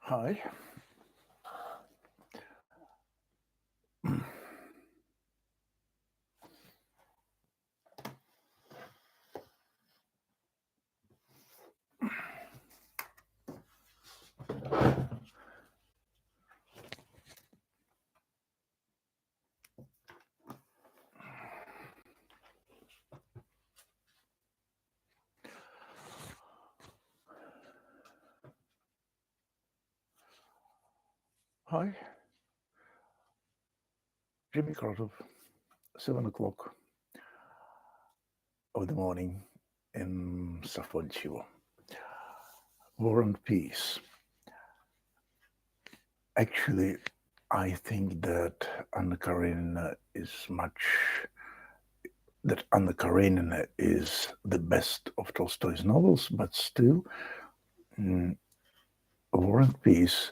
Hi. Hi. Jimmy Carter, 7 o'clock of the morning in Safonchivo. War and Peace. Actually, I think that Anna Karenina is the best of Tolstoy's novels, but still, War and Peace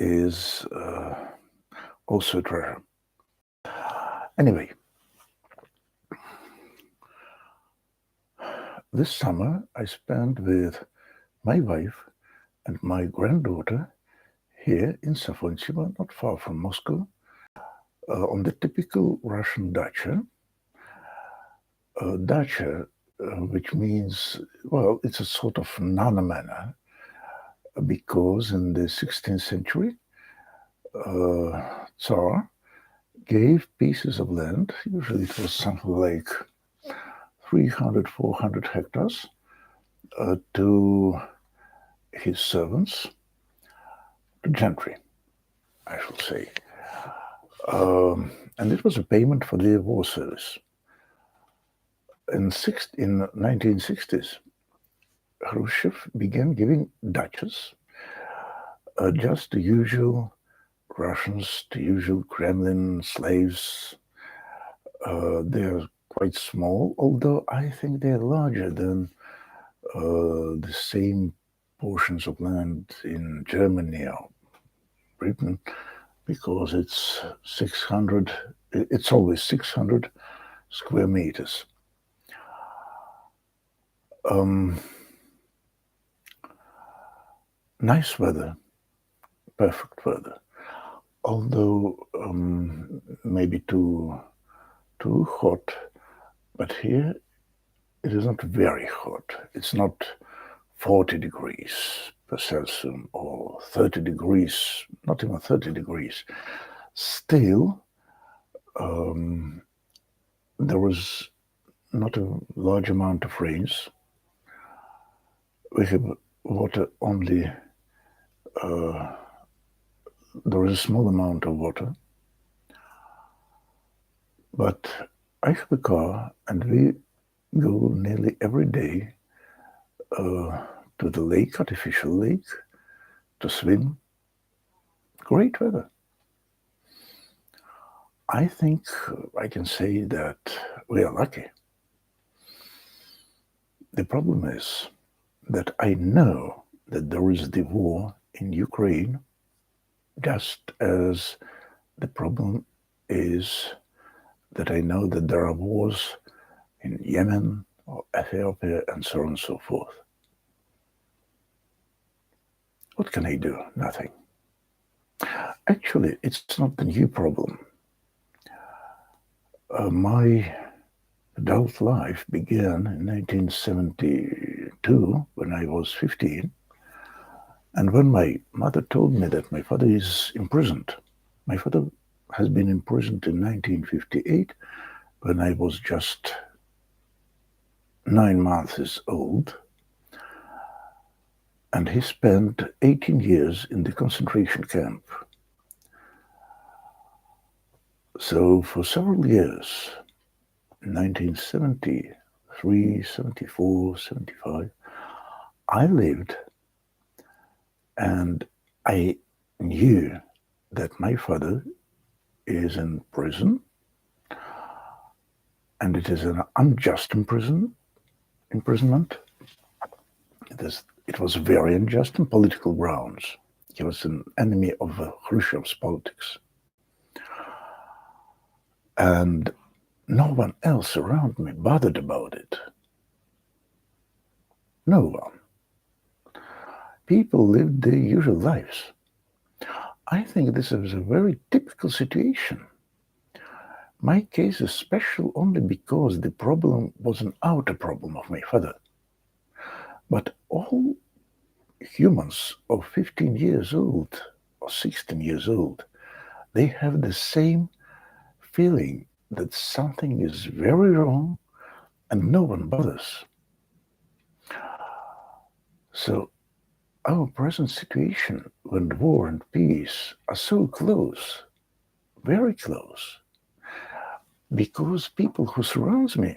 is also a treasure. Anyway, this summer I spent with my wife and my granddaughter here in Safonchivo, not far from Moscow, on the typical Russian dacha. Dacha, which means, well, it's a sort of nana manor, because in the 16th century, Tsar gave pieces of land, usually it was something like 300, 400 hectares, to his servants, the gentry, I should say. And it was a payment for their war service. In 1960s, Khrushchev began giving dachas, just the usual Russians, the usual Kremlin slaves. They're quite small, although I think they're larger than the same portions of land in Germany or Britain, because it's always 600 square meters. Nice weather, perfect weather, although maybe too hot, but here it is not very hot. It's not 40 degrees per Celsius or 30 degrees, not even 30 degrees. Still, there was not a large amount of rains. We have water only, there is a small amount of water. But I have a car and we go nearly every day to the lake, artificial lake, to swim. Great weather. I think I can say that we are lucky. The problem is that I know that there is the war in Ukraine, just as the problem is that I know that there are wars in Yemen or Ethiopia and so on and so forth. What can I do? Nothing. Actually, it's not the new problem. My adult life began in 1972 when I was 15, and when my mother told me that my father is imprisoned. My father has been imprisoned in 1958 when I was just 9 months old, and he spent 18 years in the concentration camp. So for several years, 1973, 74, 75, I lived and I knew that my father is in prison, and it is an unjust imprisonment. It was very unjust on political grounds. He was an enemy of Khrushchev's politics. And no one else around me bothered about it. No one. People lived their usual lives. I think this is a very typical situation. My case is special only because the problem was an outer problem of my father. But all humans of 15 years old or 16 years old, they have the same feeling that something is very wrong and no one bothers. So our present situation, when war and peace are so close, very close, because people who surround me,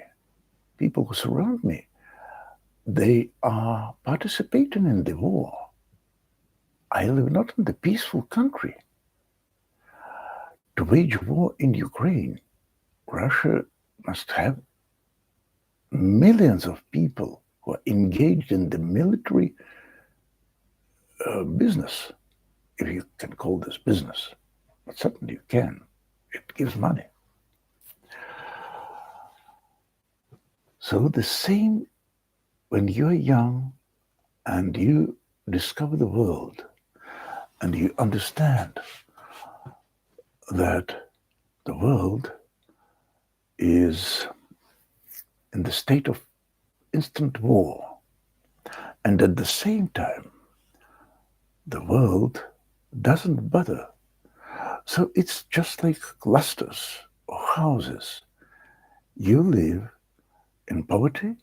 they are participating in the war. I live not in the peaceful country. To wage war in Ukraine, Russia must have millions of people who are engaged in the military business, if you can call this business. But certainly you can. It gives money. So the same when you're young and you discover the world and you understand that the world is in the state of instant war, and at the same time the world doesn't bother. So it's just like clusters or houses. You live in poverty,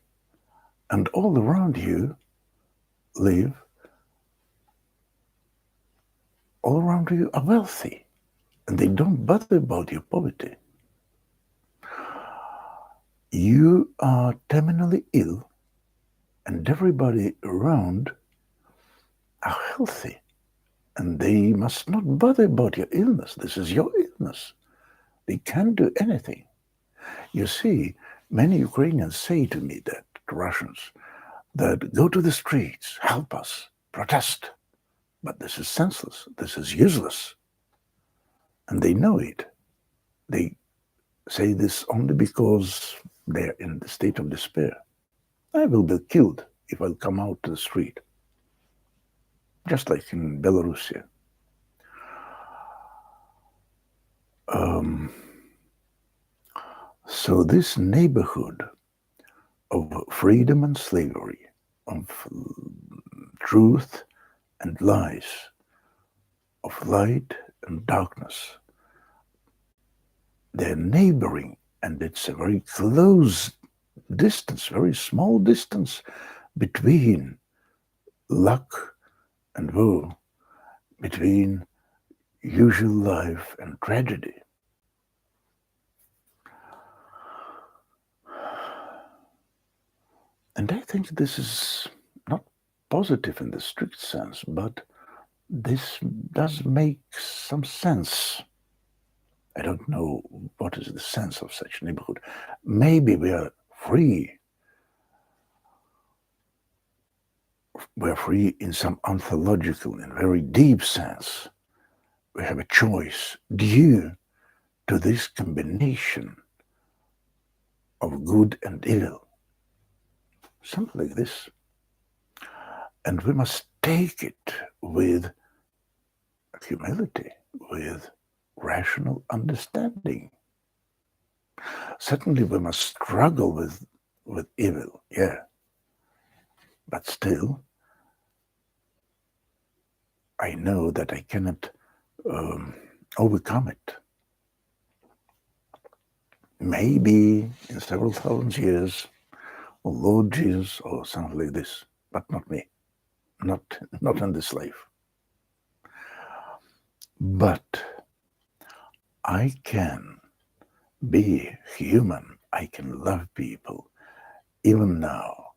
and all around you are wealthy, and they don't bother about your poverty. You are terminally ill, and everybody around are healthy, and they must not bother about your illness. This is your illness. They can't do anything. You see, many Ukrainians say to me, that to Russians, that go to the streets, help us, protest. But this is senseless. This is useless. And they know it. They say this only because they're in the state of despair. I will be killed if I come out to the street. Just like in Belarus. So this neighborhood of freedom and slavery, of truth and lies, of light and darkness, they're neighboring, and it's a very close distance, very small distance between luck and woe, between usual life and tragedy. And I think this is not positive in the strict sense, but this does make some sense. I don't know what is the sense of such neighborhood. Maybe we are free. We're free in some ontological and very deep sense. We have a choice due to this combination of good and evil. Something like this. And we must take it with humility, with rational understanding. Certainly we must struggle with evil, yeah. But still, I know that I cannot overcome it. Maybe in several thousand years, or Lord Jesus, or something like this, but not me, not in this life. But I can be human, I can love people, even now,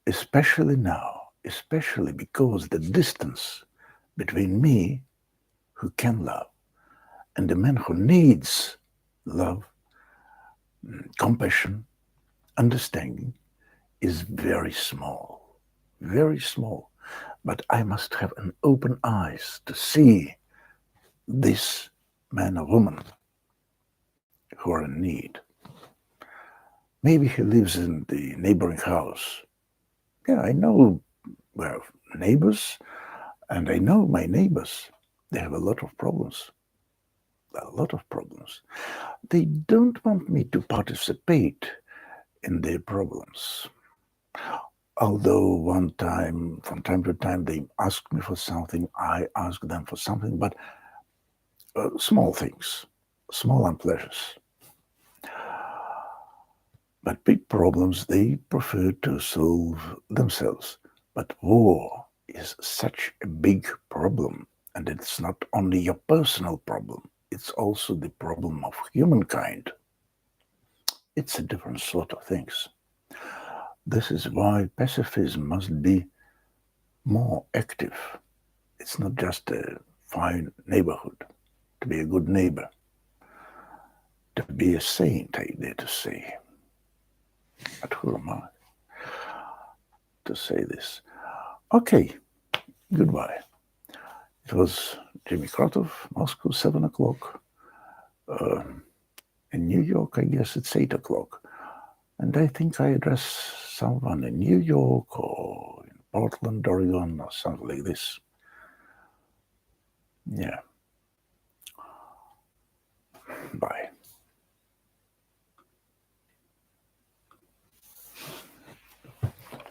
especially because the distance between me, who can love, and the man who needs love, compassion, understanding, is very small, very small. But I must have an open eyes to see this man or woman who are in need. Maybe he lives in the neighboring house. Yeah, I know we're neighbors, and I know my neighbors. They have a lot of problems. A lot of problems. They don't want me to participate in their problems. Although from time to time, they ask me for something, I ask them for something, but small things, small unpleasures. But big problems they prefer to solve themselves. But war is such a big problem, and it's not only your personal problem, it's also the problem of humankind. It's a different sort of things. This is why pacifism must be more active. It's not just a fine neighborhood, to be a good neighbor, to be a saint, I dare to say. But who am I to say this? Okay, goodbye. It was Jimmy Krotov, Moscow, 7 o'clock. In New York, I guess it's 8 o'clock. And I think I address someone in New York or in Portland, Oregon, or something like this. Yeah.